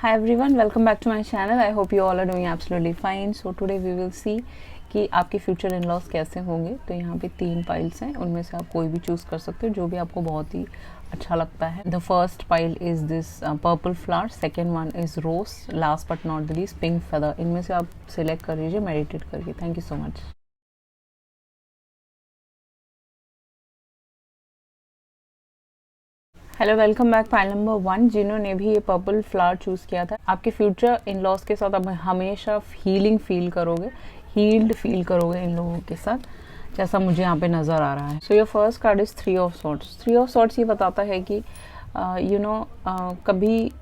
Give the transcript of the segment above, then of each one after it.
Hi everyone, welcome back to my channel. I hope you all are doing absolutely fine. So today we will see कि आपके future in laws कैसे होंगे। तो यहाँ पे 3 piles हैं, उनमें से आप कोई भी चूज़ कर सकते हो जो भी आपको बहुत ही अच्छा लगता है। The first pile is this purple flower, second one is rose, last but not the least pink feather. इनमें से आप सिलेक्ट कर लीजिए मेडिटेट करके। Thank you so much. Hello, welcome back. Pile number 1, जिन्होंने भी ये पर्पल फ्लावर चूज़ किया था, आपके फ्यूचर इन लॉज के साथ आप हमेशा हीलिंग फील करोगे, हील्ड फील करोगे इन लोगों के साथ, जैसा मुझे यहाँ पे नज़र आ रहा है। So your first card is 3 of sorts. 3 of sorts ये बताता है कि कभी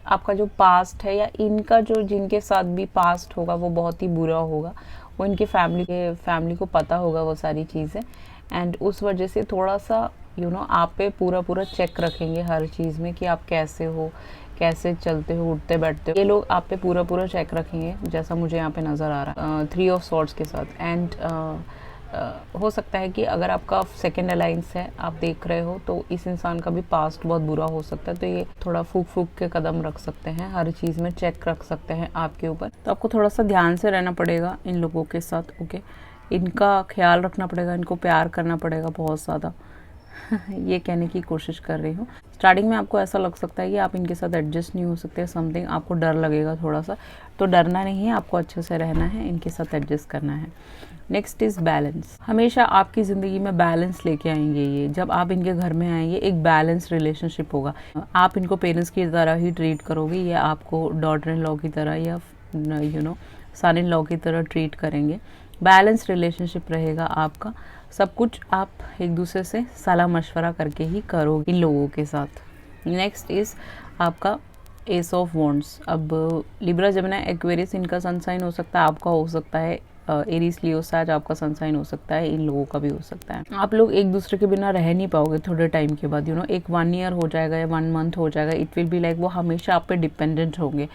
आपका जो पास्ट है या इनका जो जिनके साथ भी पास्ट होगा वो बहुत ही बुरा होगा, वो इनके फैमिली को पता होगा वो सारी चीज़ें, एंड उस वजह से थोड़ा सा आप पे पूरा चेक रखेंगे हर चीज़ में कि आप कैसे हो, कैसे चलते हो, उठते बैठते हो। ये लोग आप पे पूरा चेक रखेंगे, जैसा मुझे यहाँ पे नज़र आ रहा है 3 ऑफ सॉर्ट्स के साथ। एंड हो सकता है कि अगर आपका सेकेंड अलाइंस है, आप देख रहे हो, तो इस इंसान का भी पास्ट बहुत बुरा हो सकता है। तो ये थोड़ा फूक के कदम रख सकते हैं, हर चीज़ में चेक रख सकते हैं आपके ऊपर। तो आपको थोड़ा सा ध्यान से रहना पड़ेगा इन लोगों के साथ, ओके। इनका ख्याल रखना पड़ेगा, इनको प्यार करना पड़ेगा बहुत ज़्यादा। ये कहने की कोशिश कर रही हूँ। स्टार्टिंग में आपको ऐसा लग सकता है कि आप इनके साथ एडजस्ट नहीं हो सकते, समथिंग आपको डर लगेगा थोड़ा सा, तो डरना नहीं है, आपको अच्छे से रहना है, इनके साथ एडजस्ट करना है। Next is balance. हमेशा आपकी ज़िंदगी में बैलेंस लेके आएंगे ये। जब आप इनके घर में आएंगे, एक बैलेंस रिलेशनशिप होगा। आप इनको पेरेंट्स की तरह ही ट्रीट करोगे, या आपको डॉटर इन लॉ की तरह या सन इन लॉ की तरह ट्रीट करेंगे। बैलेंस रिलेशनशिप रहेगा आपका। सब कुछ आप एक दूसरे से सलाह मशवरा करके ही करोगे इन लोगों के साथ। नेक्स्ट इज़ आपका एस ऑफ वॉन्ड्स। अब लिब्रा, जेमिनी, एक्वेरियस इनका सनसाइन हो सकता है, आपका हो सकता है एरीज, लियो, सैज आपका सनसाइन हो सकता है, इन लोगों का भी हो सकता है। आप लोग एक दूसरे के बिना रह नहीं पाओगे थोड़े टाइम के बाद। एक 1 ईयर हो जाएगा या 1 मंथ हो जाएगा, इट विल बी लाइक वो हमेशा आप पे डिपेंडेंट होंगे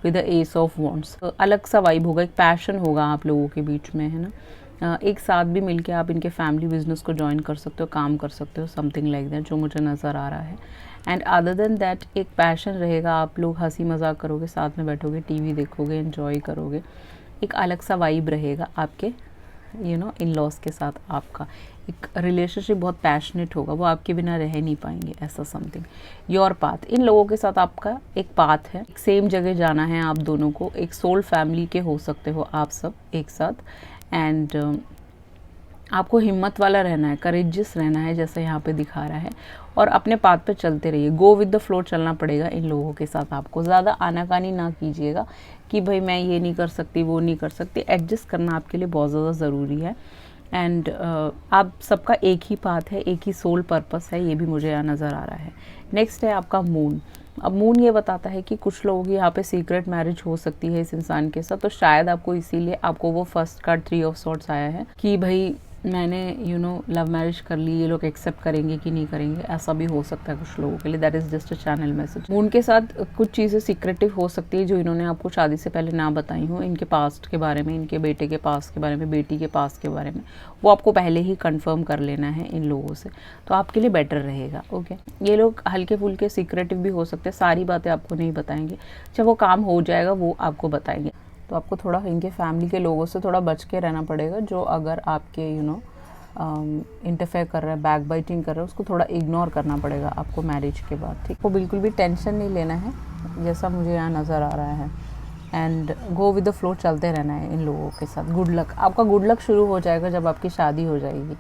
with the S of wands. अलग सा वाइब होगा, एक पैशन होगा आप लोगों के बीच में, है ना। एक साथ भी मिलके आप इनके फैमिली बिजनेस को ज्वाइन कर सकते हो, काम कर सकते हो, समथिंग लाइक दैट, जो मुझे नज़र आ रहा है। एंड अदर देन दैट एक पैशन रहेगा, आप लोग हंसी मजाक करोगे, साथ में बैठोगे, टीवी देखोगे, एंजॉय करोगे। एक अलग सा वाइब रहेगा आपके इन लॉज के साथ। आपका एक रिलेशनशिप बहुत पैशनेट होगा, वो आपके बिना रह नहीं पाएंगे, ऐसा समथिंग। योर पाथ, इन लोगों के साथ आपका एक पाथ है, एक सेम जगह जाना है आप दोनों को। एक सोल फैमिली के हो सकते हो आप सब एक साथ। एंड आपको हिम्मत वाला रहना है, करेजियस रहना है, जैसा यहाँ पे दिखा रहा है, और अपने पाथ पे चलते रहिए। गो विद द फ्लो चलना पड़ेगा इन लोगों के साथ आपको। ज़्यादा आनाकानी ना कीजिएगा कि भाई मैं ये नहीं कर सकती, वो नहीं कर सकती। एडजस्ट करना आपके लिए बहुत ज़्यादा ज़रूरी है। एंड आप सबका एक ही पाथ है, एक ही सोल पर्पस है, ये भी मुझे यहाँ नज़र आ रहा है। नेक्स्ट है आपका मून। अब मून ये बताता है कि कुछ लोगों की यहाँ पे सीक्रेट मैरिज हो सकती है इस इंसान के साथ। तो शायद आपको इसीलिए आपको वो फर्स्ट कार्ड 3 ऑफ सॉर्ट्स आया है कि भाई मैंने लव मैरिज कर ली, ये लोग एक्सेप्ट करेंगे कि नहीं करेंगे, ऐसा भी हो सकता है कुछ लोगों के लिए। That is just a channel message. Moon के साथ कुछ चीज़ें सीक्रेटिव हो सकती है जो इन्होंने आपको शादी से पहले ना बताई हो, इनके पास्ट के बारे में, इनके बेटे के पास्ट के बारे में, बेटी के पास्ट के बारे में, वो आपको पहले ही कंफर्म कर लेना है इन लोगों से, तो आपके लिए बेटर रहेगा, ओके। ये लोग हल्के फुल्के सीक्रेटिव भी हो सकते हैं, सारी बातें आपको नहीं बताएंगे। जब वो काम हो जाएगा वो आपको बताएंगे। तो आपको थोड़ा इनके फैमिली के लोगों से थोड़ा बच के रहना पड़ेगा, जो अगर आपके इंटरफेयर कर रहा है, बैक बाइटिंग कर रहा है, उसको थोड़ा इग्नोर करना पड़ेगा आपको मैरिज के बाद, ठीक। वो बिल्कुल भी टेंशन नहीं लेना है, जैसा मुझे यहाँ नज़र आ रहा है। And go with the flow चलते रहना है इन लोगों के साथ। गुड लक, आपका गुड लक शुरू हो जाएगा जब आपकी शादी हो जाएगी।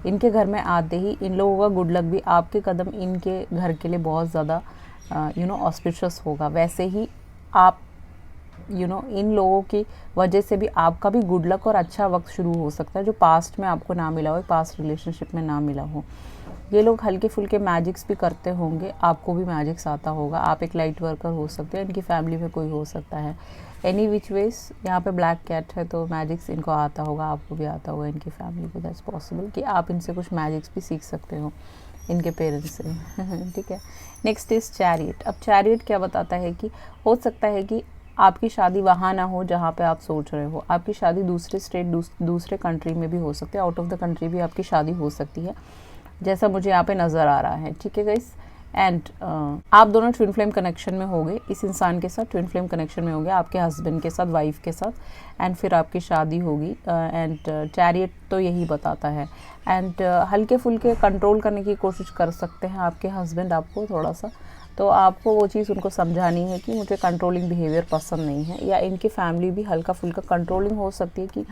इनके घर में आते ही इन लोगों का गुड लक भी, आपके कदम इनके घर के लिए बहुत ज़्यादा ऑस्पिशियस होगा। वैसे ही आप इन लोगों की वजह से भी आपका भी गुड लक और अच्छा वक्त शुरू हो सकता है, जो पास्ट में आपको ना मिला हो, पास्ट रिलेशनशिप में ना मिला हो। ये लोग हल्के फुल्के मैजिक्स भी करते होंगे, आपको भी मैजिक्स आता होगा। आप एक लाइट वर्कर हो सकते हैं, इनकी फैमिली में कोई हो सकता है। एनी विच वेज यहाँ पे ब्लैक कैट है, तो मैजिक्स इनको आता होगा, आपको भी आता होगा, इनकी फैमिली को। दैट्स पॉसिबल कि आप इनसे कुछ मैजिक्स भी सीख सकते हो इनके पेरेंट्स से ठीक है। Next is chariot. अब चैरियट क्या बताता है कि हो सकता है कि आपकी शादी वहाँ ना हो जहाँ पे आप सोच रहे हो। आपकी शादी दूसरे स्टेट, दूसरे कंट्री में भी हो सकती है, आउट ऑफ द कंट्री भी आपकी शादी हो सकती है, जैसा मुझे यहाँ पे नज़र आ रहा है, ठीक है गाइस। एंड आप दोनों ट्विन फ्लेम कनेक्शन में होंगे, इस इंसान के साथ ट्विन फ्लेम कनेक्शन में होंगे, आपके हस्बैंड के साथ, वाइफ के साथ, एंड फिर आपकी शादी होगी। एंड चैरियट तो यही बताता है। एंड हल्के फुल्के कंट्रोल करने की कोशिश कर सकते हैं आपके हस्बैंड आपको थोड़ा सा, तो आपको वो चीज़ उनको समझानी है कि मुझे कंट्रोलिंग बिहेवियर पसंद नहीं है। या इनकी फैमिली भी हल्का फुल्का कंट्रोलिंग हो सकती है कि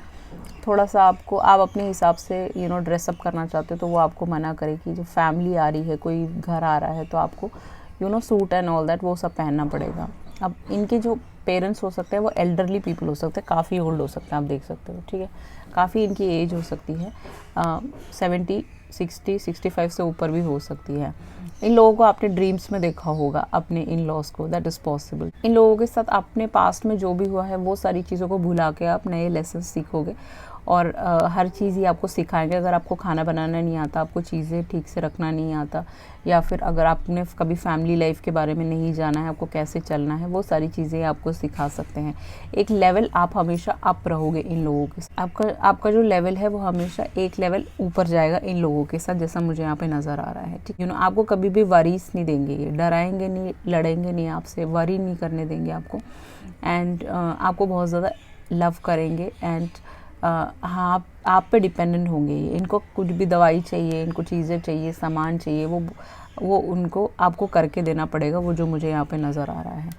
थोड़ा सा आपको, आप अपने हिसाब से ड्रेसअप करना चाहते हो तो वो आपको मना करे कि जो फैमिली आ रही है, कोई घर आ रहा है तो आपको सूट एंड ऑल दैट वो सब पहनना पड़ेगा। अब इनके जो पेरेंट्स हो सकते हैं वो एल्डरली पीपल हो सकते हैं, काफ़ी ओल्ड हो सकते हैं, आप देख सकते हो, ठीक है, काफ़ी इनकी एज हो सकती है, 70, 60, 65 से ऊपर भी हो सकती है। इन लोगों को आपने ड्रीम्स में देखा होगा, अपने इन लॉज को, दैट इज़ पॉसिबल। इन लोगों के साथ अपने पास्ट में जो भी हुआ है वो सारी चीज़ों को भुला के आप नए लेसन सीखोगे और हर चीज़ ही आपको सिखाएंगे। अगर आपको खाना बनाना नहीं आता, आपको चीज़ें ठीक से रखना नहीं आता, या फिर अगर आपने कभी फैमिली लाइफ के बारे में नहीं जाना है, आपको कैसे चलना है, वो सारी चीज़ें आपको सिखा सकते हैं। एक लेवल आप हमेशा अप रहोगे इन लोगों के साथ, आपका जो लेवल है वो हमेशा एक लेवल ऊपर जाएगा इन लोगों के साथ, जैसा मुझे यहाँ पे नज़र आ रहा है, ठीक है। आपको कभी भी वरीज नहीं देंगे, ये डराएंगे नहीं, लड़ेंगे नहीं आपसे, वरी नहीं करने देंगे आपको। एंड आपको बहुत ज़्यादा लव करेंगे। एंड हाँ, आप पे डिपेंडेंट होंगे ये। इनको कुछ भी दवाई चाहिए, इनको चीज़ें चाहिए, सामान चाहिए, वो उनको आपको करके देना पड़ेगा, वो जो मुझे यहाँ पे नज़र आ रहा है,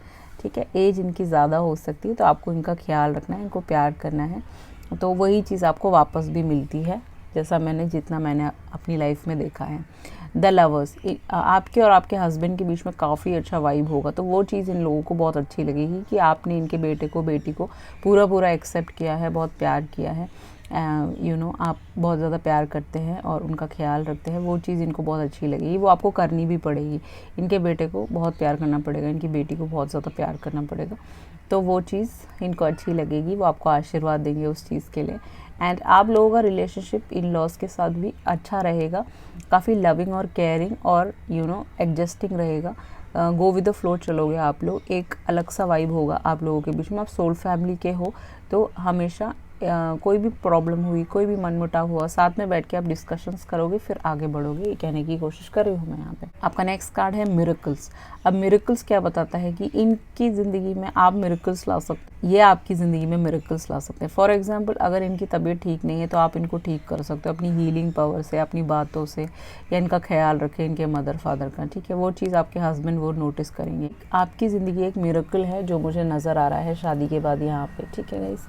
ठीक है। एज इनकी ज़्यादा हो सकती है तो आपको इनका ख्याल रखना है, इनको प्यार करना है, तो वही चीज़ आपको वापस भी मिलती है, जैसा जितना मैंने अपनी लाइफ में देखा है। द लवर्स, आपके और आपके हस्बैंड के बीच में काफ़ी अच्छा वाइब होगा, तो वो चीज़ इन लोगों को बहुत अच्छी लगेगी कि आपने इनके बेटे को, बेटी को पूरा एक्सेप्ट किया है, बहुत प्यार किया है। आप बहुत ज़्यादा प्यार करते हैं और उनका ख्याल रखते हैं, वो चीज़ इनको बहुत अच्छी लगेगी। वो आपको करनी भी पड़ेगी, इनके बेटे को बहुत प्यार करना पड़ेगा, इनकी बेटी को बहुत ज़्यादा प्यार करना पड़ेगा, तो वो चीज़ इनको अच्छी लगेगी, वो आपको आशीर्वाद देंगे उस चीज़ के लिए। एंड आप लोगों का रिलेशनशिप इन लॉज के साथ भी अच्छा रहेगा, काफ़ी लविंग और केयरिंग और एडजस्टिंग रहेगा। गो विद द फ्लो चलोगे आप लोग, एक अलग सा वाइब होगा आप लोगों के बीच में। आप सोल फैमिली के हो तो हमेशा कोई भी प्रॉब्लम हुई, कोई भी मनमुटाव हुआ, साथ में बैठ के आप डिस्कशंस करोगे, फिर आगे बढ़ोगे, ये कहने की कोशिश कर रही हूँ मैं यहाँ पे। आपका नेक्स्ट कार्ड है मिरेकल्स। अब मिरेकल्स क्या बताता है कि इनकी ज़िंदगी में आप मिरेकल्स ला सकते, ये आपकी ज़िंदगी में मिरेकल्स ला सकते हैं। फॉर एग्जाम्पल, अगर इनकी तबीयत ठीक नहीं है तो आप इनको ठीक कर सकते हो अपनी हीलिंग पावर से, अपनी बातों से, या इनका ख्याल रखें इनके मदर फादर का, ठीक है। वो चीज़ आपके हस्बैंड वो नोटिस करेंगे। आपकी ज़िंदगी एक मिरेकल है जो मुझे नज़र आ रहा है शादी के बाद यहाँ पे, ठीक है guys.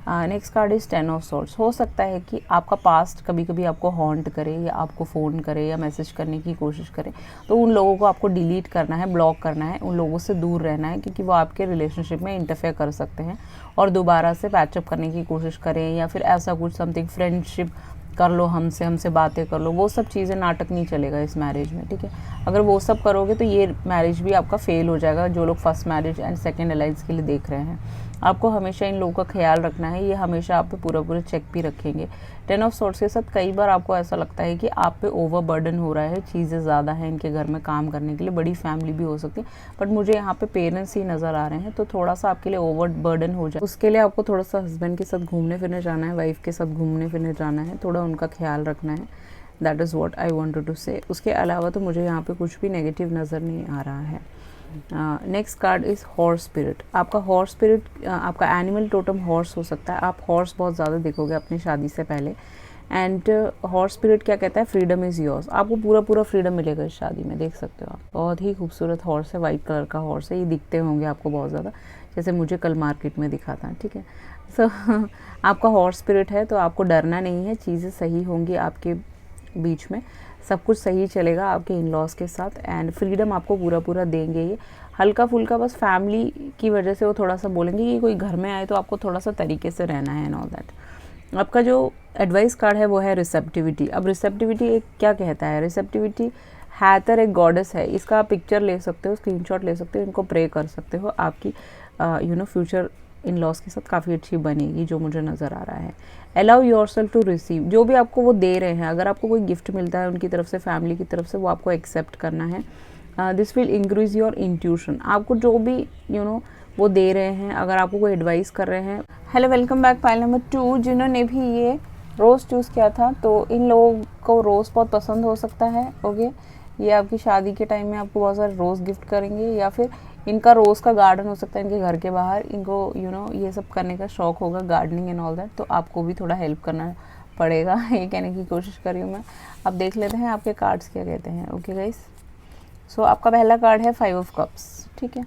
Next card is 10 of swords. हो सकता है कि आपका पास्ट कभी कभी आपको हॉन्ट करे, या आपको फ़ोन करे, या मैसेज करने की कोशिश करे, तो उन लोगों को आपको डिलीट करना है, ब्लॉक करना है, उन लोगों से दूर रहना है, क्योंकि वो आपके रिलेशनशिप में इंटरफेयर कर सकते हैं और दोबारा से पैचअप करने की कोशिश करें, या फिर ऐसा कुछ समथिंग फ्रेंडशिप कर लो, हमसे बातें कर लो, वो सब चीज़ें, नाटक नहीं चलेगा इस मैरिज में, ठीक है। अगर वो सब करोगे तो ये मैरिज भी आपका फेल हो जाएगा। जो लोग first marriage and second alliance के लिए देख रहे हैं, आपको हमेशा इन लोगों का ख्याल रखना है, ये हमेशा आप पे पूरा चेक भी रखेंगे। 10 ऑफ सॉर्ड्स के साथ कई बार आपको ऐसा लगता है कि आप पे ओवर बर्डन हो रहा है, चीज़ें ज़्यादा हैं इनके घर में काम करने के लिए, बड़ी फैमिली भी हो सकती है, बट मुझे यहाँ पे पेरेंट्स ही नज़र आ रहे हैं, तो थोड़ा सा आपके लिए ओवर बर्डन हो जाए। उसके लिए आपको थोड़ा सा हस्बैंड के साथ घूमने फिरने जाना है, वाइफ के साथ घूमने फिरने जाना है, थोड़ा उनका ख्याल रखना है। That is what I wanted to say. उसके अलावा तो मुझे यहाँ पे कुछ भी नेगेटिव नज़र नहीं आ रहा है। Next card is horse spirit. आपका हॉर्स स्पिरिट, आपका एनिमल टोटम हॉर्स हो सकता है। आप हॉर्स बहुत ज़्यादा देखोगे अपनी शादी से पहले। एंड हॉर्स स्पिरिट क्या कहता है, फ्रीडम इज़ योर्स। आपको पूरा फ्रीडम मिलेगा इस शादी में, देख सकते हो आप। बहुत ही खूबसूरत हॉर्स है, वाइट कलर का हॉर्स है, ये दिखते होंगे आपको बहुत ज़्यादा, जैसे मुझे कल मार्केट में दिखा था, ठीक है। सो आपका हॉर्स स्पिरिट है तो आपको डरना नहीं है, चीज़ें सही होंगी आपके बीच में, सब कुछ सही चलेगा आपके इन लॉज के साथ। एंड फ्रीडम आपको पूरा देंगे ये। हल्का फुल्का बस फैमिली की वजह से वो थोड़ा सा बोलेंगे कि कोई घर में आए तो आपको थोड़ा सा तरीके से रहना है एंड ऑल दैट। आपका जो एडवाइस कार्ड है वो है रिसेप्टिविटी। अब रिसेप्टिविटी एक क्या कहता है, रिसेप्टिविटी हैथर एक गॉडेस है, इसका आप पिक्चर ले सकते हो, स्क्रीनशॉट ले सकते हो, इनको प्रे कर सकते हो, आपकी फ्यूचर इन लॉज के साथ काफ़ी अच्छी बनेगी, जो मुझे नज़र आ रहा है। अलाउ योरसेल्फ टू रिसीव, जो भी आपको वो दे रहे हैं, अगर आपको कोई गिफ्ट मिलता है उनकी तरफ से, फैमिली की तरफ से, वो आपको एक्सेप्ट करना है। This will increase your intuition. आपको जो भी वो दे रहे हैं, अगर आपको कोई एडवाइस कर रहे हैं। Hello, welcome back. Pile number 2 जिन्होंने भी ये रोज़ चूज़ किया था, तो इन लोगों को रोज़ बहुत पसंद हो सकता है। ओके, ये आपकी शादी के टाइम में आपको बहुत सारे रोज़ गिफ्ट करेंगे, या फिर इनका रोज़ का गार्डन हो सकता है इनके घर के बाहर, इनको ये सब करने का शौक होगा, गार्डनिंग एंड ऑल दैट, तो आपको भी थोड़ा हेल्प करना पड़ेगा। ये कहने की कोशिश कर रही हूँ मैं। अब देख लेते हैं आपके कार्ड्स क्या कहते हैं। ओके गाइस, सो आपका पहला कार्ड है 5 ऑफ कप्स। ठीक है,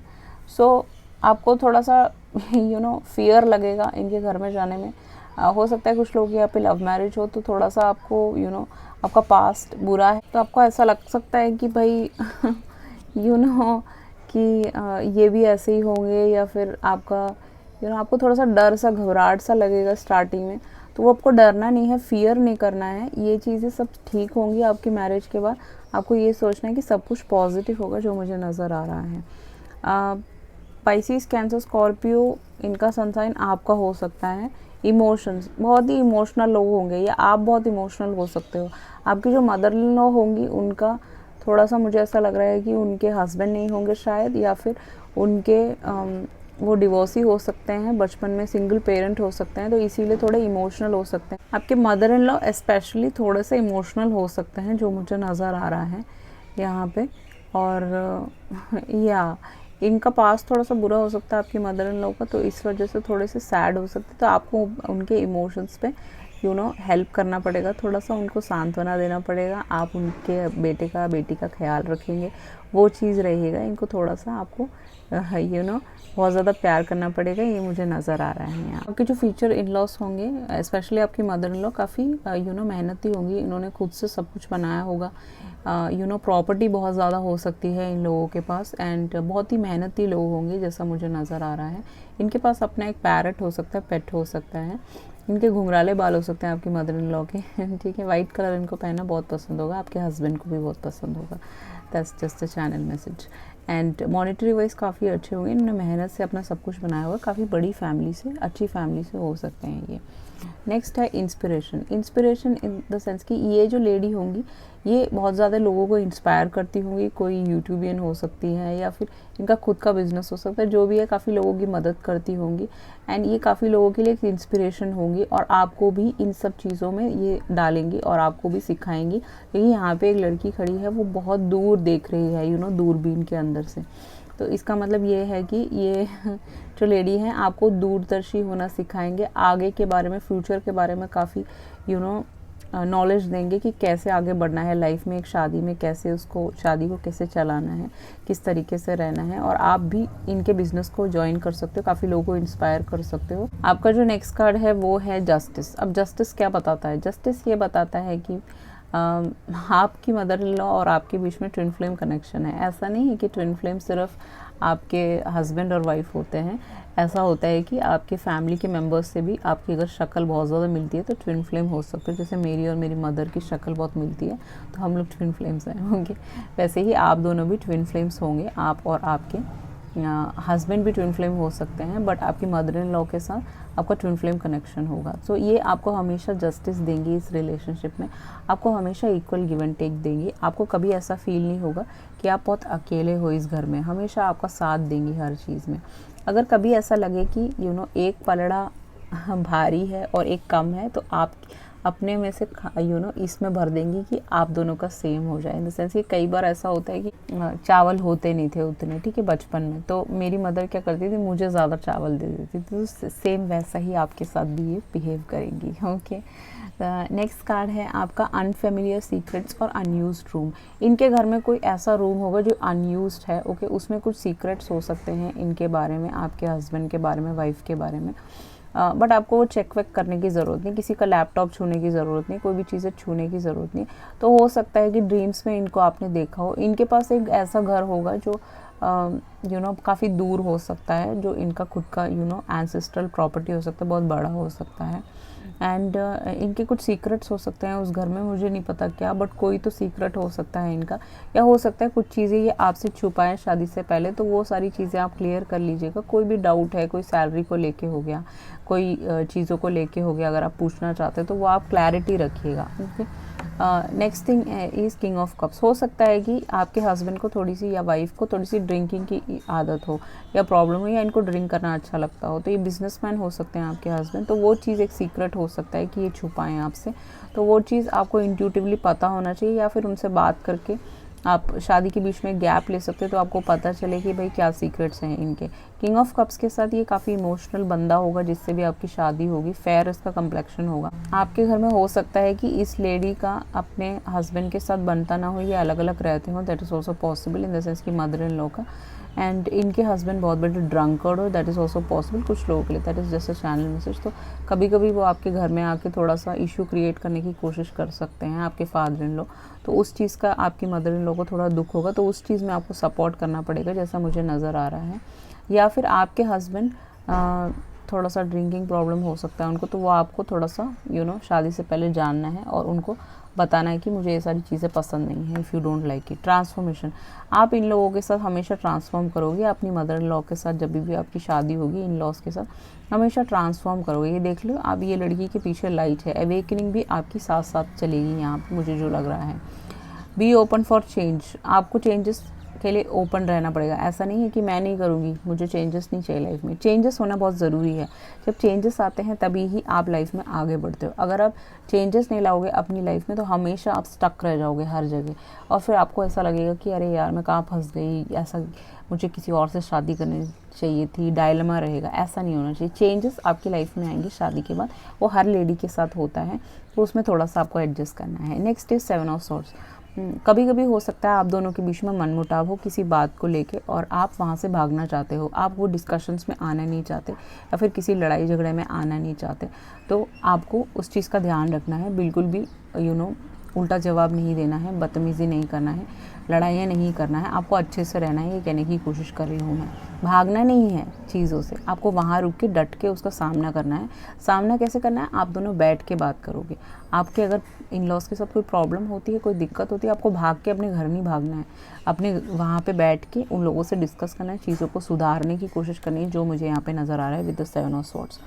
सो आपको थोड़ा सा फियर लगेगा इनके घर में जाने में। हो सकता है कुछ लोग यहाँ पे लव मैरिज हो, तो थोड़ा सा आपको आपका पास्ट बुरा है, तो आपको ऐसा लग सकता है कि भाई कि ये भी ऐसे ही होंगे, या फिर आपका आपको थोड़ा सा डर सा, घबराहट सा लगेगा स्टार्टिंग में। तो वो आपको डरना नहीं है, फियर नहीं करना है, ये चीज़ें सब ठीक होंगी आपकी मैरिज के बाद। आपको ये सोचना है कि सब कुछ पॉजिटिव होगा जो मुझे नज़र आ रहा है। पाइसिस, कैंसर, स्कॉर्पियो, इनका सनसाइन आपका हो सकता है। इमोशंस, बहुत ही इमोशनल लोग होंगे, या आप बहुत इमोशनल हो सकते हो। आपकी जो मदर इन लॉ होंगी उनका थोड़ा सा मुझे ऐसा लग रहा है कि उनके हस्बैंड नहीं होंगे शायद, या फिर उनके वो डिवोर्सी हो सकते हैं, बचपन में सिंगल पेरेंट हो सकते हैं, तो इसीलिए थोड़े इमोशनल हो सकते हैं। आपके मदर इन लॉ स्पेशली थोड़े से इमोशनल हो सकते हैं, जो मुझे नज़र आ रहा है यहाँ पे। और या इनका पास थोड़ा सा बुरा हो सकता है आपकी मदर इन लॉ का, तो इस वजह से थोड़े से सैड हो सकते हैं। तो आपको उनके इमोशंस पे हेल्प करना पड़ेगा, थोड़ा सा उनको सांत्वना देना पड़ेगा। आप उनके बेटे का, बेटी का ख्याल रखेंगे, वो चीज़ रहेगा। इनको थोड़ा सा आपको बहुत ज़्यादा प्यार करना पड़ेगा, ये मुझे नज़र आ रहा है। यहाँ आपके जो फ्यूचर इन लॉस होंगे, स्पेशली आपकी मदर इन लॉ, काफ़ी मेहनती होंगी। इन्होंने खुद से सब कुछ बनाया होगा। प्रॉपर्टी बहुत ज़्यादा हो सकती है इन लोगों के पास, एंड बहुत ही मेहनती लोग होंगे जैसा मुझे नज़र आ रहा है। इनके पास अपना एक पैरट हो सकता है, पेट हो सकता है। इनके घुंघराले बाल हो सकते हैं आपकी मदर इन लॉ के। ठीक है, वाइट कलर इनको पहनना बहुत पसंद होगा, आपके हस्बैंड को भी बहुत पसंद होगा। That's just a channel message. And monetary wise काफ़ी अच्छे होंगे, इन्होंने मेहनत से अपना सब कुछ बनाया होगा। काफ़ी बड़ी फैमिली से, अच्छी फैमिली से हो सकते हैं ये। नेक्स्ट है inspiration. Inspiration in the sense कि ये जो लेडी होंगी, ये बहुत ज़्यादा लोगों को इंस्पायर करती होंगी। कोई यूट्यूबियन हो सकती है, या फिर इनका खुद का बिजनेस हो सकता है, जो भी है काफ़ी लोगों की मदद करती होंगी। एंड ये काफ़ी लोगों के लिए एक इंस्पिरेशन होंगी, और आपको भी इन सब चीज़ों में ये डालेंगी और आपको भी सिखाएंगी। क्योंकि यहाँ पे एक लड़की खड़ी है, वो बहुत दूर देख रही है दूरबीन के अंदर से। तो इसका मतलब ये है कि ये जो लेडी हैं आपको दूरदर्शी होना सिखाएंगे, आगे के बारे में, फ्यूचर के बारे में काफ़ी नॉलेज देंगे कि कैसे आगे बढ़ना है लाइफ में, एक शादी में कैसे उसको, शादी को कैसे चलाना है, किस तरीके से रहना है। और आप भी इनके बिजनेस को ज्वाइन कर सकते हो, काफ़ी लोगों को इंस्पायर कर सकते हो। आपका जो नेक्स्ट कार्ड है वो है जस्टिस। अब जस्टिस क्या बताता है? जस्टिस ये बताता है कि आपकी मदर इन लॉ और आपके बीच में ट्विन फ्लेम कनेक्शन है। ऐसा नहीं है कि ट्विन फ्लेम सिर्फ आपके हस्बैंड और वाइफ होते हैं। ऐसा होता है कि आपके फैमिली के मेंबर्स से भी आपकी अगर शक्ल बहुत ज़्यादा मिलती है तो ट्विन फ्लेम हो सकते हैं। जैसे मेरी और मेरी मदर की शक्ल बहुत मिलती है तो हम लोग ट्विन फ्लेम्स हैं होंगे, वैसे ही आप दोनों भी ट्विन फ्लेम्स होंगे। आप और आपके हस्बैंड भी ट्विन फ्लेम हो सकते हैं, बट आपकी मदर इन लॉ के साथ आपका ट्विन फ्लेम कनेक्शन होगा। सो ये आपको हमेशा जस्टिस देंगी इस रिलेशनशिप में, आपको हमेशा इक्वल गिव एंड टेक देंगी। आपको कभी ऐसा फील नहीं होगा कि आप बहुत अकेले हो इस घर में, हमेशा आपका साथ देंगी हर चीज़ में। अगर कभी ऐसा लगे कि एक पलड़ा भारी है और एक कम है, तो आप अपने में से इसमें भर देंगी कि आप दोनों का सेम हो जाए। इन द सेंस कि कई बार ऐसा होता है कि चावल होते नहीं थे उतने, ठीक है, बचपन में, तो मेरी मदर क्या करती थी, मुझे ज़्यादा चावल दे देती थी। तो सेम वैसा ही आपके साथ भी ये बिहेव करेंगी। ओके, नेक्स्ट कार्ड है आपका अनफेमिलियर सीक्रेट्स और अनयूज्ड रूम। इनके घर में कोई ऐसा रूम होगा जो अनयूज्ड है, ओके, उसमें कुछ सीक्रेट्स हो सकते हैं इनके बारे में, आपके हस्बैंड के बारे में, वाइफ के बारे में। बट आपको वो चेक वेक करने की ज़रूरत नहीं, किसी का लैपटॉप छूने की ज़रूरत नहीं, कोई भी चीज़ें छूने की ज़रूरत नहीं। तो हो सकता है कि ड्रीम्स में इनको आपने देखा हो। इनके पास एक ऐसा घर होगा जो काफ़ी दूर हो सकता है, जो इनका खुद का एंसेस्ट्रल प्रॉपर्टी हो सकता है, बहुत बड़ा हो सकता है। एंड इनके कुछ सीक्रेट्स हो सकते हैं उस घर में, मुझे नहीं पता क्या, बट कोई तो सीक्रेट हो सकता है इनका। या हो सकता है कुछ चीज़ें ये आपसे छुपाएं शादी से पहले, तो वो सारी चीज़ें आप क्लियर कर लीजिएगा। कोई भी डाउट है, कोई सैलरी को लेके हो गया, कोई चीज़ों को लेके हो गया, अगर आप पूछना चाहते हैं तो वो आप क्लैरिटी रखिएगा। Next thing is king of cups. हो सकता है कि आपके हस्बैंड को थोड़ी सी, या वाइफ को थोड़ी सी ड्रिंकिंग की आदत हो या प्रॉब्लम हो, या इनको ड्रिंक करना अच्छा लगता हो, तो ये बिजनेसमैन हो सकते हैं आपके हस्बैंड। तो वो चीज़ एक सीक्रेट हो सकता है कि ये छुपाएं आपसे, तो वो चीज़ आपको इंट्यूटिवली पता होना चाहिए, या फिर उनसे बात करके आप शादी के बीच में गैप ले सकते हो तो आपको पता चले कि भाई क्या सीक्रेट्स हैं इनके। किंग ऑफ कप्स के साथ ये काफ़ी इमोशनल बंदा होगा जिससे भी आपकी शादी होगी। फेयर इसका कम्प्लेक्शन होगा। आपके घर में हो सकता है कि इस लेडी का अपने हस्बैंड के साथ बनता ना हो, ये अलग अलग रहते हो, that is also possible in the sense कि मदर इन लॉ का। एंड इनके हस्बैंड बहुत बड़े ड्रंकर्ड हो, दैट इज़ ऑल्सो पॉसिबल कुछ लोगों के लिए। That is just a channel message. तो कभी कभी वो आपके घर में आके थोड़ा सा इशू क्रिएट करने की कोशिश कर सकते हैं, आपके फादर इन लॉ। तो उस चीज़ का आपकी मदर इन लॉ को थोड़ा दुख होगा, तो उस चीज़ में आपको सपोर्ट करना पड़ेगा जैसा मुझे नज़र आ रहा है। या फिर आपके हस्बैंड थोड़ा सा ड्रिंकिंग प्रॉब्लम हो सकता है उनको, तो वो आपको थोड़ा सा शादी से पहले जानना है और उनको बताना है कि मुझे ये सारी चीज़ें पसंद नहीं है, if you don't like it. Transformation, आप इन लोगों के साथ हमेशा ट्रांसफॉर्म करोगे। अपनी मदर इन लॉ के साथ जब भी आपकी शादी होगी, इन लॉज के साथ हमेशा ट्रांसफॉर्म करोगे। ये देख लो, अब ये लड़की के पीछे लाइट है, अवेकनिंग भी आपकी साथ साथ चलेगी यहाँ पर, मुझे जो लग रहा है। बी ओपन फॉर चेंज, आपको चेंजेस के लिए ओपन रहना पड़ेगा। ऐसा नहीं है कि मैं नहीं करूँगी, मुझे चेंजेस नहीं चाहिए लाइफ में। चेंजेस होना बहुत ज़रूरी है। जब चेंजेस आते हैं तभी ही आप लाइफ में आगे बढ़ते हो। अगर आप चेंजेस नहीं लाओगे अपनी लाइफ में तो हमेशा आप स्टक रह जाओगे हर जगह, और फिर आपको ऐसा लगेगा कि अरे यार मैं कहाँ फंस गई, ऐसा मुझे किसी और से शादी करनी चाहिए थी, डायलेमा रहेगा। ऐसा नहीं होना चाहिए। चेंजेस आपकी लाइफ में आएंगे शादी के बाद, वो हर लेडी के साथ होता है, तो उसमें थोड़ा सा आपको एडजस्ट करना है। Next is 7 of swords. कभी कभी हो सकता है आप दोनों के बीच में मनमुटाव हो किसी बात को लेके और आप वहाँ से भागना चाहते हो, आप वो डिस्कशंस में आना नहीं चाहते या फिर किसी लड़ाई झगड़े में आना नहीं चाहते। तो आपको उस चीज़ का ध्यान रखना है, बिल्कुल भी उल्टा जवाब नहीं देना है, बदतमीज़ी नहीं करना है, लड़ाइयाँ नहीं करना है, आपको अच्छे से रहना है। ये कहने की कोशिश कर रही हूँ मैं। भागना नहीं है चीज़ों से, आपको वहाँ रुक के डट के उसका सामना करना है। सामना कैसे करना है? आप दोनों बैठ के बात करोगे। आपके अगर इन लॉज के साथ कोई प्रॉब्लम होती है, कोई दिक्कत होती है, आपको भाग के अपने घर नहीं भागना है, अपने वहाँ पे बैठ के उन लोगों से डिस्कस करना है, चीज़ों को सुधारने की कोशिश करनी है, जो मुझे यहाँ पे नज़र आ रहा है विद द 7 ऑफ सॉर्ड्स।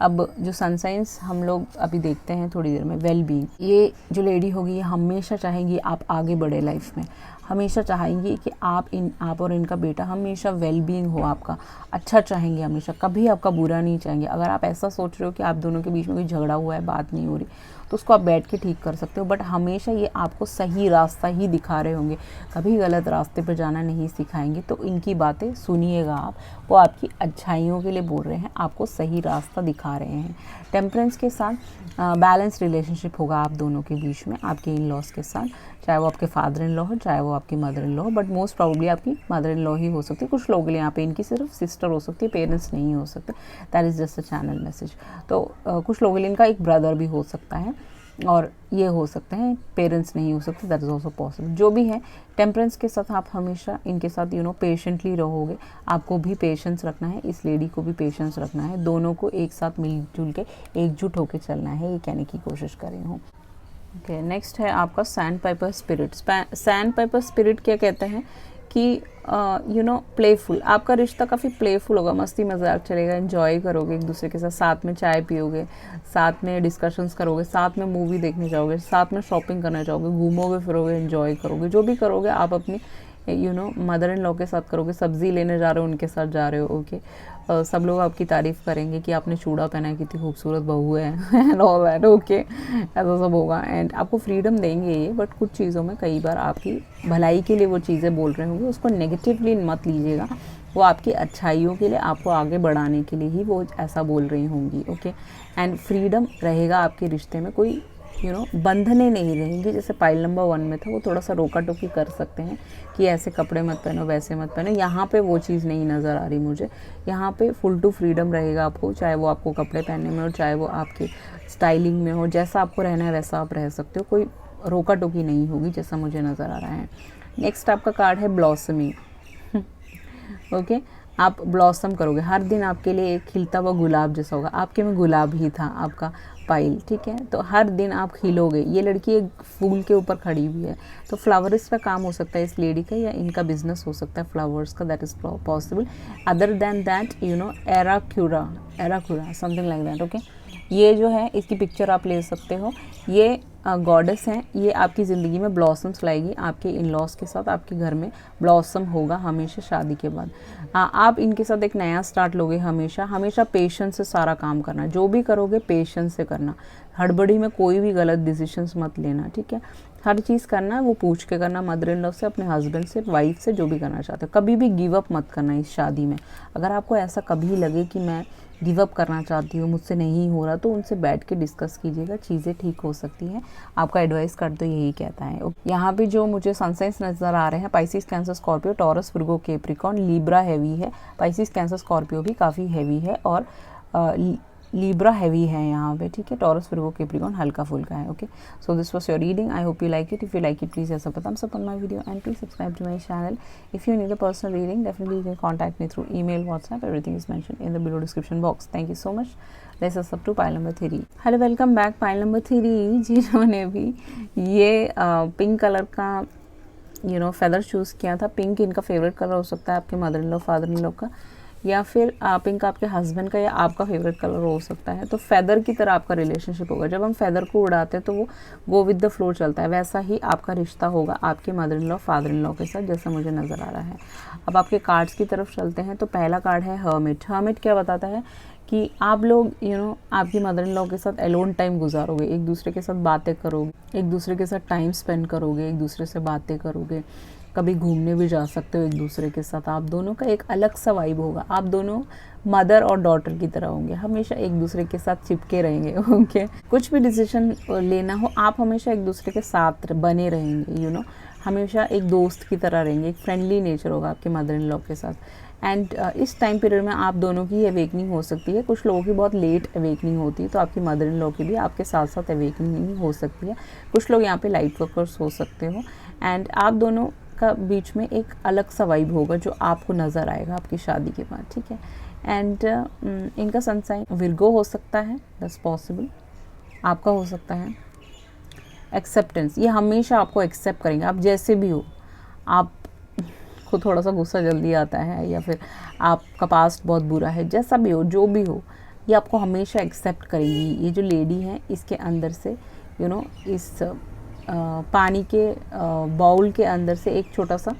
अब जो सनसाइंस हम लोग अभी देखते हैं थोड़ी देर में, वेल बीइंग, ये जो लेडी होगी ये हमेशा चाहेंगी आप आगे बढ़े लाइफ में, हमेशा चाहेंगी कि आप और इनका बेटा हमेशा वेल बीइंग हो, आपका अच्छा चाहेंगे हमेशा, कभी आपका बुरा नहीं चाहेंगे। अगर आप ऐसा सोच रहे हो कि आप दोनों के बीच में कोई झगड़ा हुआ है, बात नहीं हो रही, तो उसको आप बैठ के ठीक कर सकते हो, बट हमेशा ये आपको सही रास्ता ही दिखा रहे होंगे, कभी गलत रास्ते पर जाना नहीं सिखाएंगे। तो इनकी बातें सुनिएगा आप, वो आपकी अच्छाइयों के लिए बोल रहे हैं, आपको सही रास्ता दिखा रहे हैं। टेम्परेंस के साथ बैलेंस रिलेशनशिप होगा आप दोनों के बीच में, आपके इन लॉज के साथ, चाहे वो आपके फादर इन लॉ हो, चाहे वो आपकी मदर इन लॉ हो, बट मोस्ट प्रॉब्ली आपकी मदर इन लॉ ही हो सकती है। कुछ लोगों के लिए यहाँ पे इनकी सिर्फ सिस्टर हो सकती है, पेरेंट्स नहीं हो सकते, that is just a channel message. तो कुछ लोगों के लिए इनका एक ब्रदर भी हो सकता है, और ये हो सकते हैं पेरेंट्स नहीं हो सकते, दैट इज़ ऑल्सो पॉसिबल। जो भी है, टेम्परेंस के साथ आप हमेशा इनके साथ पेशेंटली रहोगे। आपको भी पेशेंस रखना है, इस लेडी को भी पेशेंस रखना है, दोनों को एक साथ मिलजुल के एकजुट होकर चलना है, ये कहने की कोशिश कर रही हूँ। ओके, नेक्स्ट है आपका sand Piper spirit. Sand Piper spirit क्या कहते हैं कि प्लेफुल, आपका रिश्ता काफ़ी प्लेफुल होगा, मस्ती मजाक चलेगा, एंजॉय करोगे एक दूसरे के साथ, साथ में चाय पियोगे, साथ में डिस्कशंस करोगे, साथ में मूवी देखने जाओगे, साथ में शॉपिंग करने जाओगे, घूमोगे फिरोगे, एंजॉय करोगे, जो भी करोगे आप अपनी मदर इन लॉ के साथ करोगे। सब्जी लेने जा रहे हो, उनके साथ जा रहे हो, ओके। सब लोग आपकी तारीफ़ करेंगे कि आपने चूड़ा पहना है, कितनी खूबसूरत बहू है एंड ऑल दैट, ओके, ऐसा सब होगा। एंड आपको फ्रीडम देंगे ये, बट कुछ चीज़ों में कई बार आपकी भलाई के लिए वो चीज़ें बोल रहे होंगे, उसको नेगेटिवली मत लीजिएगा, वो आपकी अच्छाइयों के लिए, आपको आगे बढ़ाने के लिए ही वो ऐसा बोल रही होंगी, ओके। एंड फ्रीडम रहेगा आपके रिश्ते में, कोई बंधने नहीं रहेंगे। जैसे पाइल नंबर 1 में था, वो थोड़ा सा रोका टोकी कर सकते हैं कि ऐसे कपड़े मत पहनो, वैसे मत पहनो। यहाँ पे वो चीज़ नहीं नज़र आ रही मुझे। यहाँ पे फुल टू फ्रीडम रहेगा आपको, चाहे वो आपको कपड़े पहनने में हो, चाहे वो आपके स्टाइलिंग में हो, जैसा आपको रहना है वैसा आप रह सकते हो, कोई रोका टोकी नहीं होगी, जैसा मुझे नज़र आ रहा है। नेक्स्ट आपका कार्ड है ब्लॉसमिंग, ओके। आप ब्लॉसम करोगे, हर दिन आपके लिए एक खिलता हुआ गुलाब जैसा होगा। आपके में गुलाब ही था आपका पाइल, ठीक है, तो हर दिन आप खिलोगे। ये लड़की एक फूल के ऊपर खड़ी हुई है, तो फ्लावर्स का काम हो सकता है इस लेडी का, या इनका बिजनेस हो सकता है फ्लावर्स का, that is possible. Other than that एराक्यूरा समथिंग लाइक दैट, ओके। ये जो है इसकी पिक्चर आप ले सकते हो। ये गॉडेस हैं, ये आपकी ज़िंदगी में ब्लॉसम्स लाएगी, आपके इन लॉज के साथ आपके घर में ब्लॉसम होगा हमेशा शादी के बाद। आप इनके साथ एक नया स्टार्ट लोगे, हमेशा पेशेंस से सारा काम करना, जो भी करोगे पेशेंस से करना, हड़बड़ी में कोई भी गलत डिसीजंस मत लेना, ठीक है। हर चीज़ करना है वो पूछ के करना, मदर इन लॉ से, अपने हस्बैंड से, वाइफ से, जो भी करना चाहते हो। कभी भी गिव अप मत करना इस शादी में। अगर आपको ऐसा कभी लगे कि मैं गिव अप करना चाहती हूँ, मुझसे नहीं हो रहा, तो उनसे बैठ के डिस्कस कीजिएगा, चीज़ें ठीक हो सकती हैं। आपका एडवाइस कार्ड तो यही कहता है। यहाँ पे जो मुझे सनसाइंस नज़र आ रहे हैं, Pisces, cancer, Scorpio, taurus, Virgo, Capricorn, Libra heavy है। पाइसिस, कैंसर, स्कॉर्पियो भी काफ़ी हैवी है और लिब्रा हैवी है यहाँ पे, ठीक है। टॉरस, विर्गो, कैप्रिकॉर्न हल्का फुल्का है। Okay, so this was your reading. I hope you like it. If you like it, please ऐसा thumbs up on my video and please subscribe to my channel. If you need a personal reading, definitely you can contact me through email, WhatsApp. Everything is mentioned in the below description box. Thank you so much. Let's us up to pile number 3. Hello, welcome back. Pile number 3, जिन्होंने भी ये pink colour का feather choose किया था। Pink इनका favourite colour हो सकता है, आपके mother in law, father in law का, या फिर पिंक आपके हस्बैंड का या आपका फेवरेट कलर हो सकता है। तो फेदर की तरह आपका रिलेशनशिप होगा। जब हम फेदर को उड़ाते हैं तो वो गो विद द फ्लो चलता है, वैसा ही आपका रिश्ता होगा आपके mother in law, father in law के साथ, जैसा मुझे नज़र आ रहा है। अब आपके कार्ड्स की तरफ चलते हैं। तो पहला कार्ड है हर्मिट। हर्मिट क्या बताता है कि आप लोग आपकी मदर इन लॉ के साथ एलोन टाइम गुजारोगे, एक दूसरे के साथ बातें करोगे, एक दूसरे के साथ टाइम स्पेंड करोगे, एक दूसरे से बातें करोगे, कभी घूमने भी जा सकते हो एक दूसरे के साथ। आप दोनों का एक अलग सा वाइब होगा। आप दोनों मदर और डॉटर की तरह होंगे, हमेशा एक दूसरे के साथ चिपके रहेंगे। ओके, कुछ भी डिसीजन लेना हो, आप हमेशा एक दूसरे के साथ बने रहेंगे, हमेशा एक दोस्त की तरह रहेंगे। एक फ्रेंडली नेचर होगा आपके मदर इन लॉ के साथ। एंड इस टाइम पीरियड में आप दोनों की अवेकनिंग हो सकती है। कुछ लोगों की बहुत लेट अवेकनिंग होती है, तो आपकी मदर इन लॉ की भी आपके साथ साथ अवेकनिंग हो सकती है। कुछ लोग यहाँ पे लाइट वर्कर्स हो सकते हो। एंड आप दोनों का बीच में एक अलग सा वाइब होगा जो आपको नज़र आएगा आपकी शादी के बाद, ठीक है। एंड इनका सनसाइन विर्गो हो सकता है, दैट्स पॉसिबल, आपका हो सकता है। एक्सेप्टेंस, ये हमेशा आपको एक्सेप्ट करेंगे, आप जैसे भी हो। आप को थोड़ा सा गुस्सा जल्दी आता है, या फिर आपका पास्ट बहुत बुरा है, जैसा भी हो, जो भी हो, ये आपको हमेशा एक्सेप्ट करेंगी। ये जो लेडी है, इसके अंदर से इस पानी के बाउल के अंदर से एक छोटा सा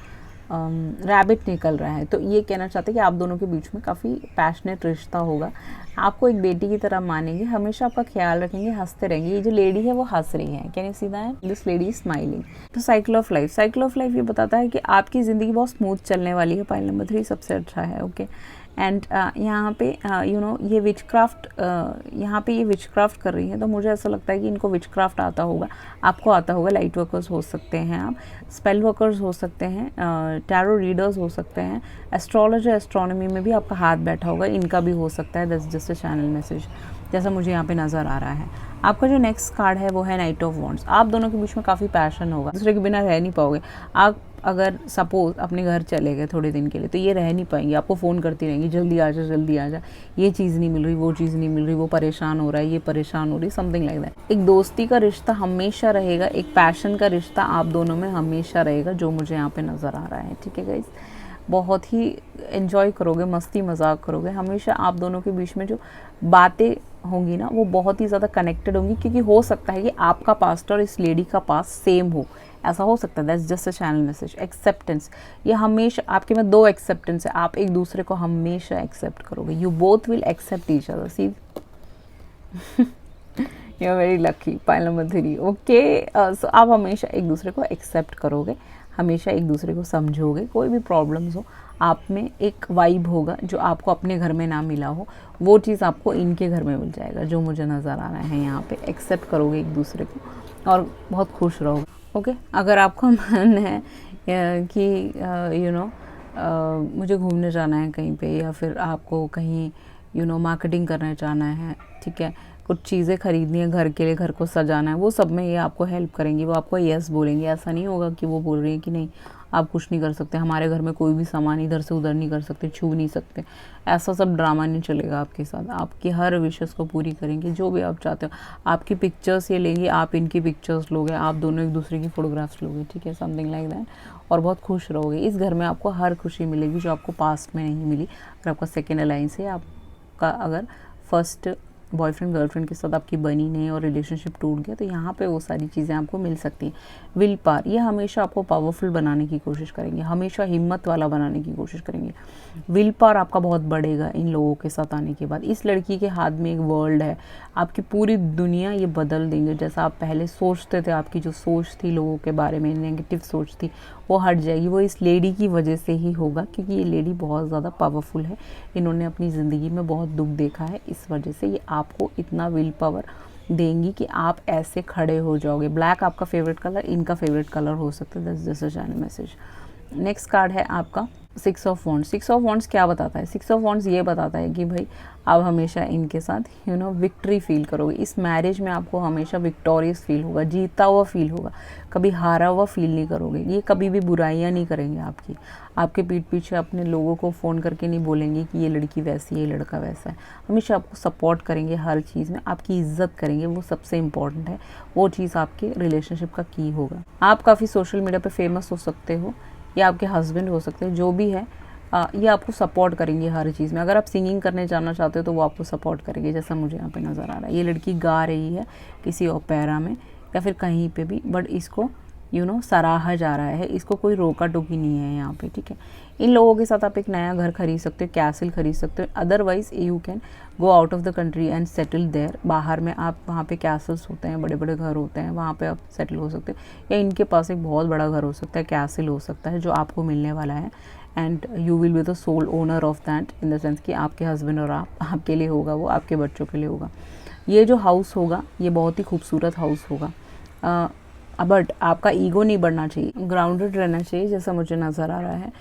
रैबिट निकल रहा है। तो ये कहना चाहते हैं कि आप दोनों के बीच में काफ़ी पैशनेट रिश्ता होगा। आपको एक बेटी की तरह मानेंगे, हमेशा आपका ख्याल रखेंगे, हंसते रहेंगे। ये जो लेडी है वो हंस रही है, can you see that this lady is smiling. तो cycle of life, cycle of life ये बताता है कि आपकी ज़िंदगी बहुत स्मूथ चलने वाली है। पाइल नंबर 3 सबसे अच्छा है। ओके, एंड यहाँ पे ये विचक्राफ्ट, यहाँ पे ये विचक्राफ्ट कर रही है, तो मुझे ऐसा लगता है कि इनको विचक्राफ्ट आता होगा, आपको आता होगा। लाइट वर्कर्स हो सकते हैं आप, स्पेल वर्कर्स हो सकते हैं, टैरो रीडर्स हो सकते हैं, एस्ट्रोलॉजर, एस्ट्रोनॉमी में भी आपका हाथ बैठा होगा, इनका भी हो सकता है। That's just a channel message, जैसा मुझे यहाँ पे नज़र आ रहा है। आपका जो नेक्स्ट कार्ड है वो है नाइट ऑफ वॉन्ड्स। आप दोनों के बीच में काफ़ी पैशन होगा, दूसरे के बिना रह नहीं पाओगे। आप अगर सपोज अपने घर चले गए थोड़े दिन के लिए, तो ये रह नहीं पाएंगे, आपको फ़ोन करती रहेंगी, जल्दी आ जा, जल्दी आ जा, ये चीज़ नहीं मिल रही, वो चीज़ नहीं मिल रही, वो परेशान हो रहा है, ये परेशान हो रही, समथिंग लाइक दैट। एक दोस्ती का रिश्ता हमेशा रहेगा, एक पैशन का रिश्ता आप दोनों में हमेशा रहेगा, जो मुझे यहाँ पे नज़र आ रहा है, ठीक है गाइस। बहुत ही एंजॉय करोगे, मस्ती मजाक करोगे, हमेशा आप दोनों के बीच में जो बातें होंगी ना, वो बहुत ही ज़्यादा कनेक्टेड होंगी, क्योंकि हो सकता है कि आपका पास्ट और इस लेडी का पास्ट सेम हो, ऐसा हो सकता है। That's just a channel message. Acceptance, ये हमेशा आपके में 2 एक्सेप्टेंस है, आप एक दूसरे को हमेशा एक्सेप्ट करोगे। You both will accept each other. See you are very lucky. Pile number 3। Okay, so आप हमेशा एक दूसरे को एक्सेप्ट करोगे, हमेशा एक दूसरे को समझोगे। कोई भी प्रॉब्लम्स हो, आप में एक वाइब होगा जो आपको अपने घर में ना मिला हो, वो चीज़ आपको इनके घर में मिल जाएगा, जो मुझे नज़र आ रहा है यहाँ पे। एक्सेप्ट करोगे एक दूसरे को और बहुत खुश रहोगे। ओके, अगर आपका मन है कि मुझे घूमने जाना है कहीं पे, या फिर आपको कहीं मार्केटिंग करने जाना है, ठीक है, कुछ चीज़ें खरीदनी है घर के लिए, घर को सजाना है, वो सब में ये आपको हेल्प करेंगी, वो आपको यस बोलेंगे। ऐसा नहीं होगा कि वो बोल रही है कि नहीं आप कुछ नहीं कर सकते, हमारे घर में कोई भी सामान इधर से उधर नहीं कर सकते, छू नहीं सकते, ऐसा सब ड्रामा नहीं चलेगा आपके साथ। आपकी हर विशेस को पूरी करेंगे, जो भी आप चाहते हो। आपकी पिक्चर्स ये लेंगे, आप इनकी पिक्चर्स लोगे, आप दोनों एक दूसरे की फ़ोटोग्राफ्स लोगे, ठीक है, समथिंग लाइक दैट, और बहुत खुश रहोगे। इस घर में आपको हर खुशी मिलेगी जो आपको पास्ट में नहीं मिली। अगर आपका सेकेंड अलाइंस है, आपका अगर फर्स्ट बॉयफ्रेंड गर्लफ्रेंड के साथ आपकी बनी नहीं और रिलेशनशिप टूट गया, तो यहाँ पे वो सारी चीज़ें आपको मिल सकती हैं। विल पावर, ये हमेशा आपको पावरफुल बनाने की कोशिश करेंगे, हमेशा हिम्मत वाला बनाने की कोशिश करेंगे। विल पावर आपका बहुत बढ़ेगा इन लोगों के साथ आने के बाद। इस लड़की के हाथ में एक वर्ल्ड है, आपकी पूरी दुनिया ये बदल देंगे। जैसा आप पहले सोचते थे, आपकी जो सोच थी लोगों के बारे में, नेगेटिव सोच थी, वो हट जाएगी। वो इस लेडी की वजह से ही होगा, क्योंकि ये लेडी बहुत ज़्यादा पावरफुल है, इन्होंने अपनी ज़िंदगी में बहुत दुख देखा है, इस वजह से ये आपको इतना विल पावर देंगी कि आप ऐसे खड़े हो जाओगे। ब्लैक आपका फेवरेट कलर, इनका फेवरेट कलर हो सकता है। That's just a channel message. Next card है आपका 6 ऑफ वॉन्ड्स। 6 ऑफ वॉन्ड्स क्या बताता है? 6 ऑफ वॉन्ड्स ये बताता है कि भाई आप हमेशा इनके साथ विक्ट्री फील करोगे। इस मैरिज में आपको हमेशा विक्टोरियस फील होगा, जीता हुआ फील होगा, कभी हारा हुआ फील नहीं करोगे। ये कभी भी बुराइयां नहीं करेंगे आपकी, आपके पीठ पीछे अपने लोगों को फ़ोन करके नहीं बोलेंगे कि ये लड़की वैसी है, ये लड़का वैसा है। हमेशा आपको सपोर्ट करेंगे, हर चीज़ में आपकी इज्जत करेंगे, वो सबसे इम्पॉर्टेंट है। वो चीज़ आपके रिलेशनशिप का की होगा। आप काफ़ी सोशल मीडिया पर फेमस हो सकते हो, या आपके हस्बैंड हो सकते हैं, जो भी है ये आपको सपोर्ट करेंगे हर चीज़ में। अगर आप सिंगिंग करने जाना चाहते हो तो वो आपको सपोर्ट करेंगे, जैसा मुझे यहाँ पे नज़र आ रहा है। ये लड़की गा रही है किसी ओपेरा में या फिर कहीं पे भी, बट इसको सराहा जा रहा है, इसको कोई रोका टोकी नहीं है यहाँ पे, ठीक है। इन लोगों के साथ आप एक नया घर खरीद सकते हो, कैसल खरीद सकते हो। Otherwise you can go out of the country and settle there. बाहर में आप वहाँ पे कैसल्स होते हैं, बड़े बड़े घर होते हैं, वहाँ पे आप सेटल हो सकते हो। या इनके पास एक बहुत बड़ा घर हो सकता है, कैसल हो सकता है, जो आपको मिलने वाला है। And you will be the sole owner of that, in the sense कि आपके हस्बैंड और आपके लिए होगा, वो आपके बच्चों के लिए होगा। ये जो हाउस होगा ये बहुत ही खूबसूरत हाउस होगा, बट आपका ईगो नहीं बढ़ना चाहिए, ग्राउंडेड रहना चाहिए, जैसा मुझे नज़र आ रहा है।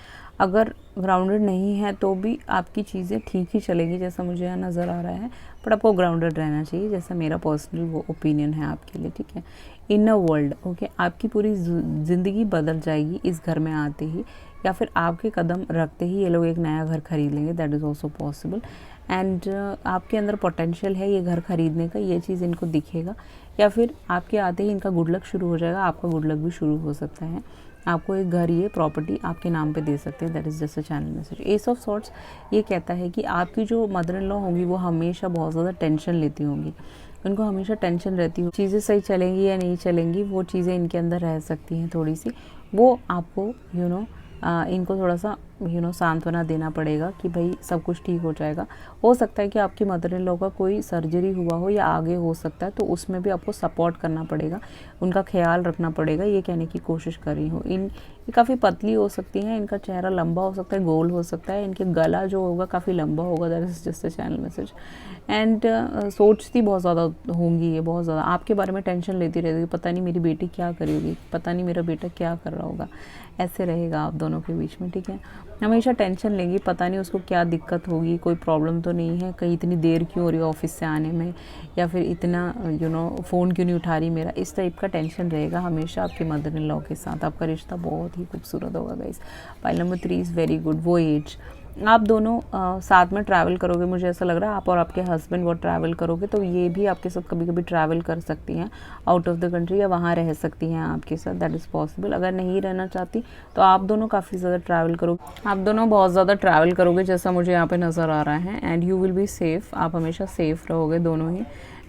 अगर ग्राउंडेड नहीं है तो भी आपकी चीज़ें ठीक ही चलेगी, जैसा मुझे यहाँ नज़र आ रहा है, बट आपको ग्राउंडेड रहना चाहिए, जैसा मेरा पर्सनल वो ओपिनियन है आपके लिए, ठीक है। इनर वर्ल्ड, ओके, आपकी पूरी ज़िंदगी बदल जाएगी इस घर में आते ही, या फिर आपके कदम रखते ही ये लोग एक नया घर खरीद लेंगे, that is also possible. And आपके अंदर पोटेंशियल है ये घर खरीदने का, ये चीज़ इनको दिखेगा, या फिर आपके आते ही इनका गुड लक शुरू हो जाएगा, आपका गुड लक भी शुरू हो सकता है। आपको एक घर, ये प्रॉपर्टी आपके नाम पे दे सकते हैं, that is just a channel message. As of sorts ये कहता है कि आपकी जो मदर इन लॉ होंगी वो हमेशा बहुत ज़्यादा टेंशन लेती होंगी, उनको हमेशा टेंशन रहती हो, चीज़ें सही चलेंगी या नहीं चलेंगी, वो चीज़ें इनके अंदर रह सकती हैं थोड़ी सी। वो आपको इनको थोड़ा सा सांत्वना देना पड़ेगा कि भाई सब कुछ ठीक हो जाएगा। हो सकता है कि आपकी मदर इन लॉ का कोई सर्जरी हुआ हो या आगे हो सकता है, तो उसमें भी आपको सपोर्ट करना पड़ेगा, उनका ख्याल रखना पड़ेगा, ये कहने की कोशिश कर रही हूँ। ये काफ़ी पतली हो सकती हैं, इनका चेहरा लंबा हो सकता है, गोल हो सकता है, इनके गला जो होगा काफ़ी लंबा होगा, that is just a channel message. And सोचती बहुत ज़्यादा होंगी, ये बहुत ज़्यादा आपके बारे में टेंशन लेती रहेगी, पता नहीं मेरी बेटी क्या करेगी, पता नहीं मेरा बेटा क्या कर रहा होगा, ऐसे रहेगा आप दोनों के बीच में, ठीक है। हमेशा टेंशन लेंगी, पता नहीं उसको क्या दिक्कत होगी, कोई प्रॉब्लम तो नहीं है, कहीं इतनी देर क्यों हो रही है ऑफिस से आने में, या फिर इतना फ़ोन क्यों नहीं उठा रही मेरा, इस टाइप का टेंशन रहेगा हमेशा आपके मदर इन लॉ के साथ। आपका रिश्ता बहुत ही खूबसूरत होगा guys. Pile number 3 is very good. वो एज आप दोनों साथ में ट्रैवल करोगे, मुझे ऐसा लग रहा है आप और आपके हस्बैंड वो ट्रैवल करोगे, तो ये भी आपके साथ कभी कभी ट्रैवल कर सकती हैं आउट ऑफ द कंट्री, या वहाँ रह सकती हैं आपके साथ, दैट इज़ पॉसिबल। अगर नहीं रहना चाहती तो आप दोनों काफ़ी ज़्यादा ट्रैवल करोगे, आप दोनों बहुत ज़्यादा ट्रैवल करोगे, जैसा मुझे यहाँ पे नज़र आ रहा है। And you will be safe, आप हमेशा सेफ़ रहोगे दोनों ही,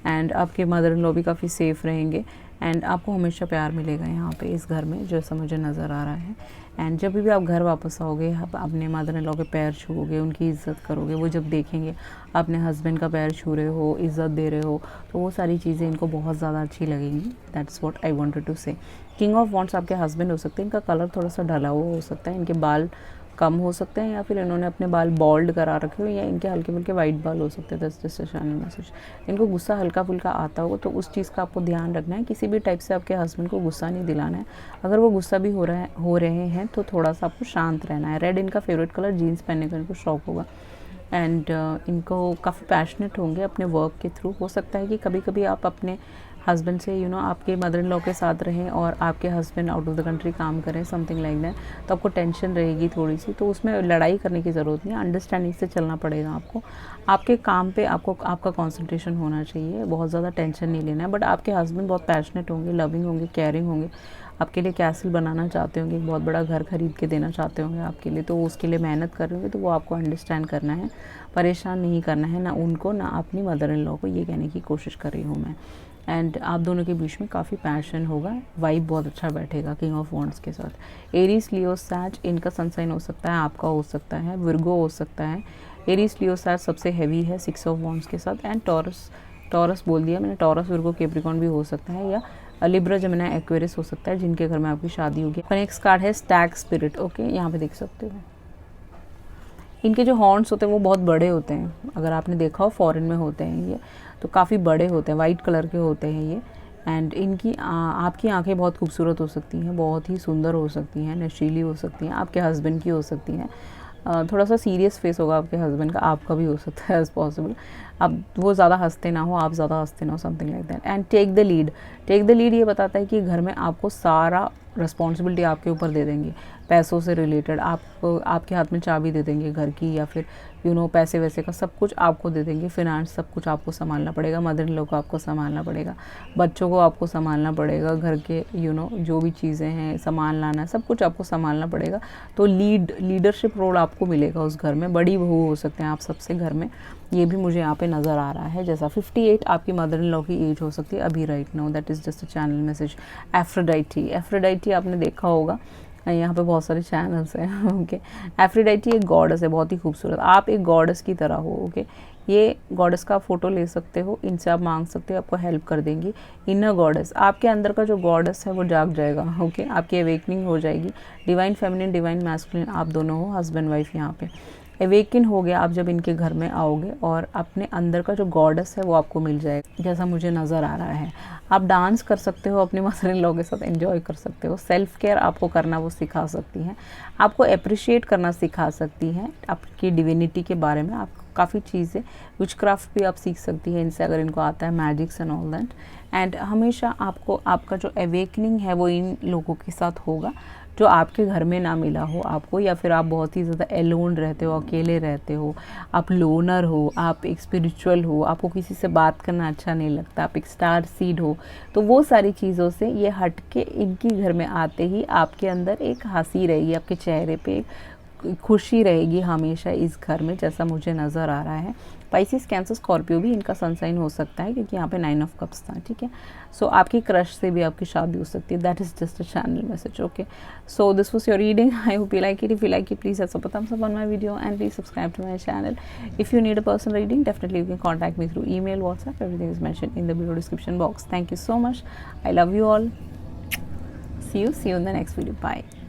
एंड आपके मदर इन लॉ भी काफ़ी सेफ़ रहेंगे, एंड आपको हमेशा प्यार मिलेगा यहाँ पे इस घर में, जैसा मुझे नज़र आ रहा है। एंड जब भी आप घर वापस आओगे, आप अपने मदर इन लॉ के पैर छूओगे, उनकी इज़्ज़त करोगे, वो जब देखेंगे अपने हस्बैंड का पैर छू रहे हो, इज़्ज़त दे रहे हो, तो वो सारी चीज़ें इनको बहुत ज़्यादा अच्छी लगेंगी। That's what I wanted to say. King of wands आपके हस्बैंड हो सकते हैं, इनका कलर थोड़ा सा ढला हुआ हो सकता है, इनके बाल कम हो सकते हैं, या फिर इन्होंने अपने बाल बॉल्ड करा रखे हो, या इनके हल्के फुल्के वाइट बाल हो सकते हैं। That's just a channel message. इनको गुस्सा हल्का फुल्का आता होगा, तो उस चीज़ का आपको ध्यान रखना है, किसी भी टाइप से आपके हस्बैंड को गुस्सा नहीं दिलाना है। अगर वो गुस्सा भी हो रहे हैं तो थोड़ा सा आपको शांत रहना है। रेड इनका फेवरेट कलर, जीन्स पहनने का इनको शौक होगा, एंड इनको काफ़ी पैशनेट होंगे अपने वर्क के थ्रू। हो सकता है कि कभी कभी आप अपने हस्बैंड से आपके मदर इन लॉ के साथ रहें और आपके husband out of the country काम करें, समथिंग लाइक दैट, तो आपको टेंशन रहेगी थोड़ी सी। तो उसमें लड़ाई करने की ज़रूरत नहीं है, अंडरस्टैंडिंग से चलना पड़ेगा आपको। आपके काम पे आपका कंसंट्रेशन होना चाहिए, बहुत ज़्यादा टेंशन नहीं लेना है। बट आपके हस्बैंड बहुत पैशनेट होंगे, लविंग होंगे, केयरिंग होंगे, आपके लिए कैसल बनाना चाहते होंगे, एक बहुत बड़ा घर खरीद के देना चाहते होंगे आपके लिए, तो उसके लिए मेहनत कर रहे होंगे। तो वो आपको अंडरस्टैंड करना है, परेशान नहीं करना है, ना उनको ना अपनी मदर इन लॉ को। ये कहने की कोशिश कर रही हूँ मैं। एंड आप दोनों के बीच में काफ़ी पैशन होगा, वाइब बहुत अच्छा बैठेगा किंग ऑफ वॉन्ड्स के साथ। एरीज, लियो, सैज, इनका सनसाइन हो सकता है, आपका हो सकता है, विर्गो हो सकता है। एरीज, लियो, सैज सबसे हैवी है 6 ऑफ वॉन्ड्स के साथ। एंड टॉरस बोल दिया मैंने, टॉरस, विर्गो, कैप्रिकॉर्न भी हो सकता है, या लिब्रा, जमुना, एक्वेरियस हो सकता है, जिनके घर में आपकी शादी होगी। नेक्स्ट कार्ड है स्टैग स्पिरिट। ओके, यहाँ पे देख सकते हो इनके जो हॉर्न्स होते हैं वो बहुत बड़े होते हैं। अगर आपने देखा हो फॉरेन में होते हैं ये, तो काफ़ी बड़े होते हैं, वाइट कलर के होते हैं ये। एंड इनकी आपकी आंखें बहुत खूबसूरत हो सकती हैं, बहुत ही सुंदर हो सकती हैं, नशीली हो सकती हैं, आपके हस्बैंड की हो सकती हैं। थोड़ा सा सीरियस फेस होगा आपके हस्बैंड का, आपका भी हो सकता है एज पॉसिबल। अब वो ज़्यादा हंसते ना हो, आप ज़्यादा हंसते ना हो, something like that. And take the lead. Take the lead ये बताता है कि घर में आपको सारा रिस्पॉन्सिबिलिटी आपके ऊपर दे देंगे, पैसों से रिलेटेड आपको, आपके हाथ में चाबी दे देंगे घर की, या फिर पैसे वैसे का सब कुछ आपको दे देंगे, फिनांस सब कुछ आपको संभालना पड़ेगा, मदर इन लॉ को आपको संभालना पड़ेगा, बच्चों को आपको संभालना पड़ेगा, घर के जो भी चीज़ें हैं, सामान लाना, सब कुछ आपको संभालना पड़ेगा। तो लीडरशिप रोल आपको मिलेगा उस घर में, बड़ी बहू हो सकते हैं आप सबसे घर में, ये भी मुझे यहाँ पे नज़र आ रहा है। जैसा 58 आपकी मदर इन लॉ की एज हो सकती है अभी right now, that is just a channel message. Aphrodite आपने देखा होगा, यहाँ पे बहुत सारे चैनल्स हैं। ओके, एफ्रोडाइटी एक गॉडेस है, बहुत ही खूबसूरत, आप एक गॉडेस की तरह हो। ओके, ये गॉडेस का फ़ोटो ले सकते हो, इनसे आप मांग सकते हो, आपको हेल्प कर देंगी। इनर गॉडेस, आपके अंदर का जो गॉडेस है वो जाग जाएगा। ओके, आपकी अवेकनिंग हो जाएगी। डिवाइन फेमिनिन, डिवाइन मैस्कुलिन, आप दोनों हो, हस्बैंड वाइफ यहाँ पे अवेकन हो गया आप जब इनके घर में आओगे, और अपने अंदर का जो गॉडेस है वो आपको मिल जाएगा, जैसा मुझे नज़र आ रहा है। आप डांस कर सकते हो, अपने मदर इन लॉ के साथ एंजॉय कर सकते हो, सेल्फ केयर आपको करना वो सिखा सकती हैं, आपको अप्रिशिएट करना सिखा सकती हैं, आपकी डिविनिटी के बारे में आप काफ़ी चीज़ें, विचक्राफ्ट भी आप सीख सकती है इनसे, अगर इनको आता है, मैजिक्स एंड ऑल दैट। एंड हमेशा आपको आपका जो अवेकनिंग है वो इन लोगों के साथ होगा जो आपके घर में ना मिला हो आपको, या फिर आप बहुत ही ज़्यादा एलोन रहते हो, अकेले रहते हो, आप लोनर हो, आप एक स्पिरिचुअल हो, आपको किसी से बात करना अच्छा नहीं लगता, आप एक स्टार सीड हो। तो वो सारी चीज़ों से ये हट के इनकी घर में आते ही आपके अंदर एक हंसी रहेगी, आपके चेहरे पे खुशी रहेगी हमेशा इस घर में, जैसा मुझे नज़र आ रहा है। स्पाइसिस, कैंसर, स्कॉर्पियो भी इनका सनसाइन हो सकता है, क्योंकि यहाँ पे 9 ऑफ कप्स था। ठीक है, सो आपकी क्रश से भी आपकी शादी हो सकती है, that is just a channel message. Okay, so this was your reading, I hope you like it. If you like it, please have a thumbs up on my video and please subscribe to my channel. If you need a personal reading, definitely you can contact me through email, WhatsApp, everything is mentioned in the video description box. Thank you so much, I love you all, see you in the next video, bye.